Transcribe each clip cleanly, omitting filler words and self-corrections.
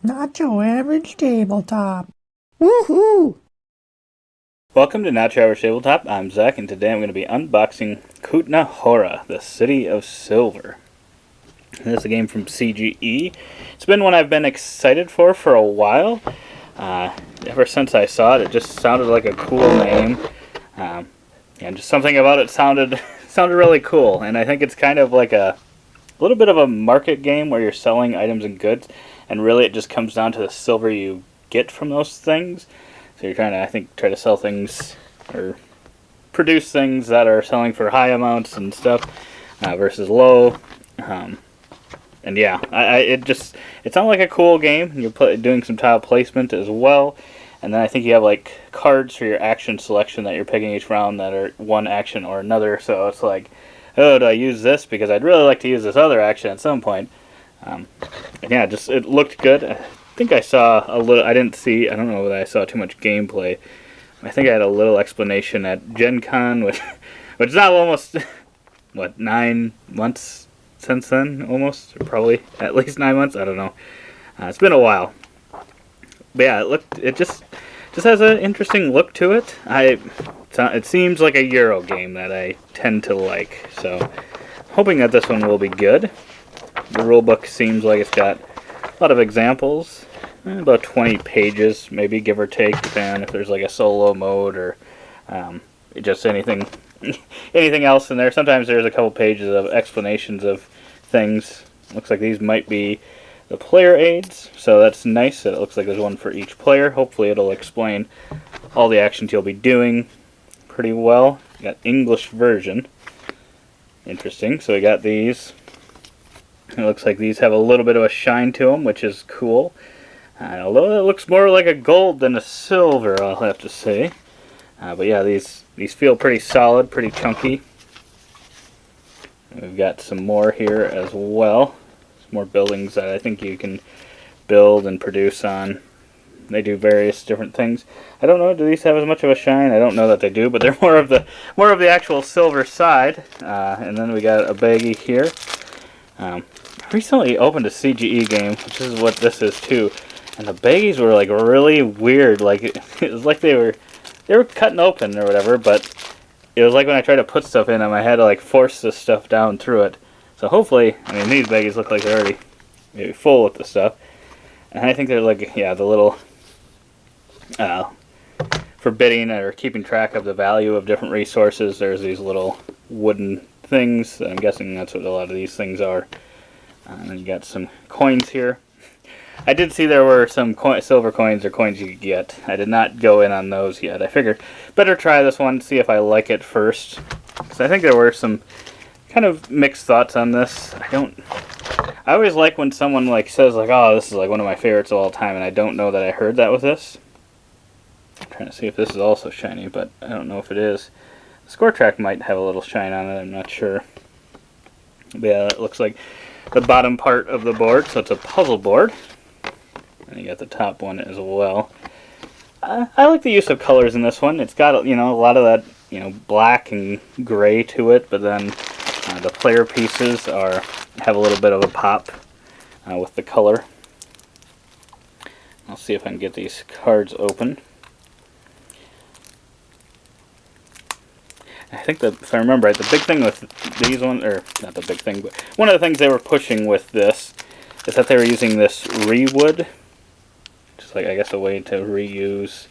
Not your average tabletop. Woohoo! Welcome to Not Your Average Tabletop. I'm Zach, and today I'm going to be unboxing Kutná, Hora, the City of Silver. This is a game from CGE. It's been one I've been excited for a while. Ever since I saw it, it just sounded like a cool name. And just something about it sounded really cool. And I think it's kind of like a little bit of a market game where you're selling items and goods, and really it just comes down to the silver you get from those things. So you're trying to, I think, try to sell things or produce things that are selling for high amounts and stuff versus low. And yeah, it sounded like a cool game. You're doing some tile placement as well. And then I think you have like cards for your action selection that you're picking each round that are one action or another. So it's like, oh, do I use this? Because I'd really like to use this other action at some point. And yeah, it looked good. I think I saw a little, I don't know whether I saw too much gameplay. I think I had a little explanation at Gen Con, which is now almost, 9 months since then, almost? Or probably at least 9 months, I don't know. It's been a while. But yeah, it just has an interesting look to it. It seems like a Euro game that I tend to like, so hoping that this one will be good. The rulebook seems like it's got a lot of examples, about 20 pages, maybe, give or take, depending on if there's like a solo mode or just anything else in there. Sometimes there's a couple pages of explanations of things. Looks like these might be the player aids, so that's nice that it looks like there's one for each player. Hopefully it'll explain all the actions you'll be doing pretty well. We got English version. Interesting. So we got these. It looks like these have a little bit of a shine to them, which is cool. Although it looks more like a gold than a silver, I'll have to say. But yeah, these feel pretty solid, pretty chunky. We've got some more here as well. More buildings that I think you can build and produce on. They do various different things. I don't know, do these have as much of a shine? I don't know that they do, but they're more of the actual silver side. And then we got a baggie here. Recently opened a CGE game, which is what this is too, and the baggies were like really weird. Like it was like they were cutting open or whatever, but it was like when I tried to put stuff in them, I had to like force this stuff down through it. So hopefully, I mean, these baggies look like they're already maybe full with the stuff. And I think they're like, yeah, the little forbidding or keeping track of the value of different resources. There's these little wooden things. I'm guessing that's what a lot of these things are. And then you got some coins here. I did see there were some silver coins or coins you could get. I did not go in on those yet. I figured better try this one, see if I like it first. Because I think there were some kind of mixed thoughts on this. I always like when someone like says like, oh, this is like one of my favorites of all time, and I don't know that I heard that with this. I'm trying to see if this is also shiny, but I don't know if it is. The score track might have a little shine on it, I'm not sure. But yeah, it looks like the bottom part of the board, so it's a puzzle board. And you got the top one as well. I like the use of colors in this one. It's got, a lot of that, black and gray to it, but then the player pieces have a little bit of a pop with the color. I'll see if I can get these cards open. I think if I remember right, the big thing with these ones, or not the big thing, but one of the things they were pushing with this is that they were using this rewood, just like I guess a way to reuse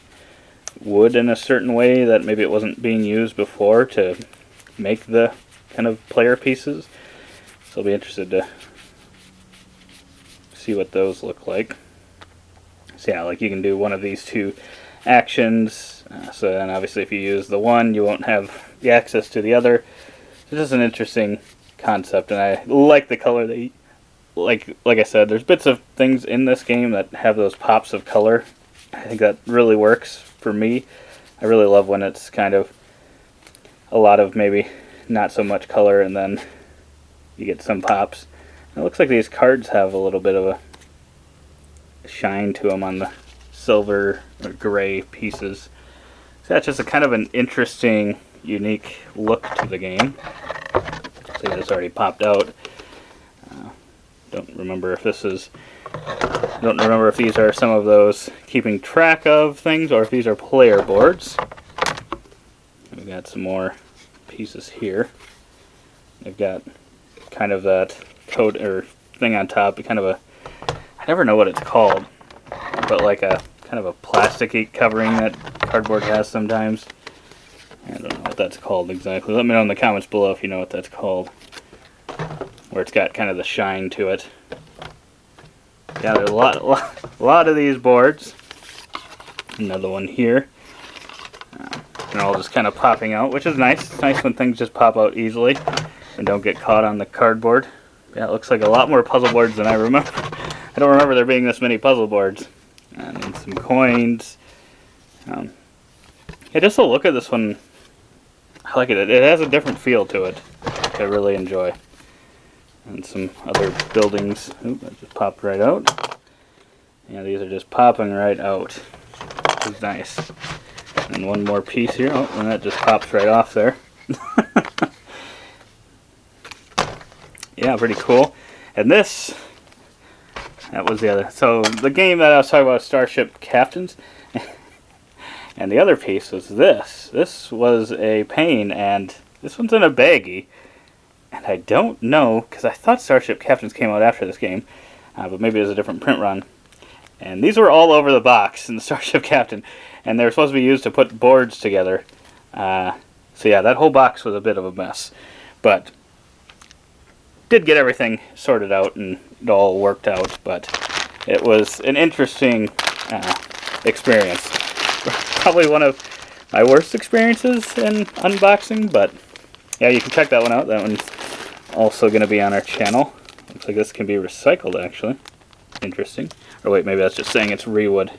wood in a certain way that maybe it wasn't being used before to make the kind of player pieces. So I'll be interested to see what those look like. So yeah, like you can do one of these two actions. So then obviously if you use the one, you won't have the access to the other. So this is an interesting concept, and I like the color. Like I said, there's bits of things in this game that have those pops of color. I think that really works for me. I really love when it's kind of a lot of maybe not so much color, and then you get some pops. It looks like these cards have a little bit of a shine to them on the silver or gray pieces. So that's just a kind of an interesting, unique look to the game. So yeah, it's already popped out. Don't remember if this is I don't remember if these are some of those keeping track of things or if these are player boards. We've got some more pieces here. They've got kind of that coat or thing on top, kind of a, I never know what it's called, but like a kind of a plasticky covering that cardboard has sometimes. I don't know what that's called exactly. Let me know in the comments below if you know what that's called. Where it's got kind of the shine to it. Yeah, there's a lot of these boards. Another one here. They're all just kind of popping out, which is nice. It's nice when things just pop out easily and don't get caught on the cardboard. Yeah, it looks like a lot more puzzle boards than I remember. I don't remember there being this many puzzle boards. And then some coins. Yeah, just a look at this one. I like it. It has a different feel to it, which I really enjoy. And some other buildings. Oop, that just popped right out. Yeah, these are just popping right out. Which is nice. And one more piece here. Oh, and that just pops right off there. Yeah, pretty cool. And this, that was the other. So the game that I was talking about, Starship Captains. And the other piece was this. This was a pain, and this one's in a baggie. And I don't know, because I thought Starship Captains came out after this game, but maybe it was a different print run. And these were all over the box in the Starship Captain, and they were supposed to be used to put boards together. So yeah, that whole box was a bit of a mess. But did get everything sorted out, and it all worked out. But it was an interesting experience. Probably one of my worst experiences in unboxing, but yeah, you can check that one out. That one's also going to be on our channel. Looks like this can be recycled, actually. Interesting. Or wait, maybe that's just saying it's rewood.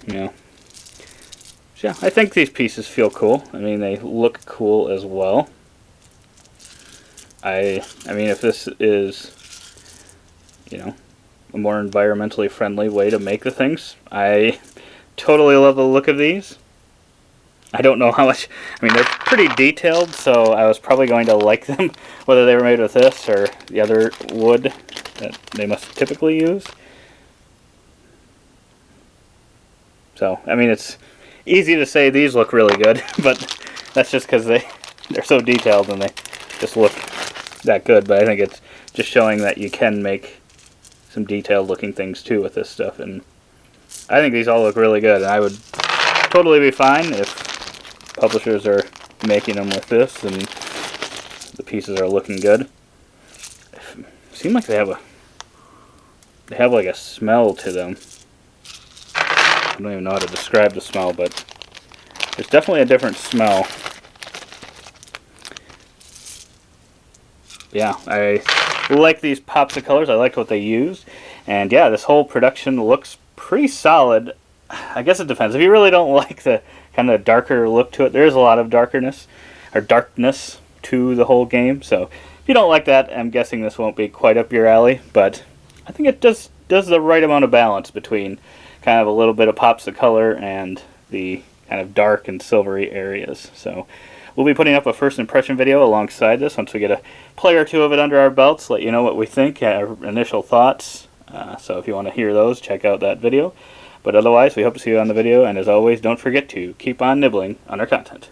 Yeah. So yeah, I think these pieces feel cool. I mean, they look cool as well. I mean, if this is, you know, a more environmentally friendly way to make the things, I totally love the look of these. I don't know how much, I mean, they're pretty detailed, so I was probably going to like them, whether they were made with this or the other wood that they must typically use. So, I mean, it's easy to say these look really good, but that's just because they're so detailed and they just look that good. But I think it's just showing that you can make some detailed looking things too with this stuff, and I think these all look really good, and I would totally be fine if publishers are making them with this and the pieces are looking good. It seems like they have like a smell to them. I don't even know how to describe the smell, but there's definitely a different smell. Yeah, I like these pops of colors. I liked what they used. And yeah, this whole production looks pretty solid. I guess it depends. If you really don't like the kind of darker look to it, there is a lot of darkness to the whole game. So if you don't like that, I'm guessing this won't be quite up your alley. But I think it does the right amount of balance between kind of a little bit of pops of color and the kind of dark and silvery areas. So we'll be putting up a first impression video alongside this once we get a play or two of it under our belts, let you know what we think, our initial thoughts. So if you want to hear those, check out that video. But otherwise, we hope to see you on the video, and as always, don't forget to keep on nibbling on our content.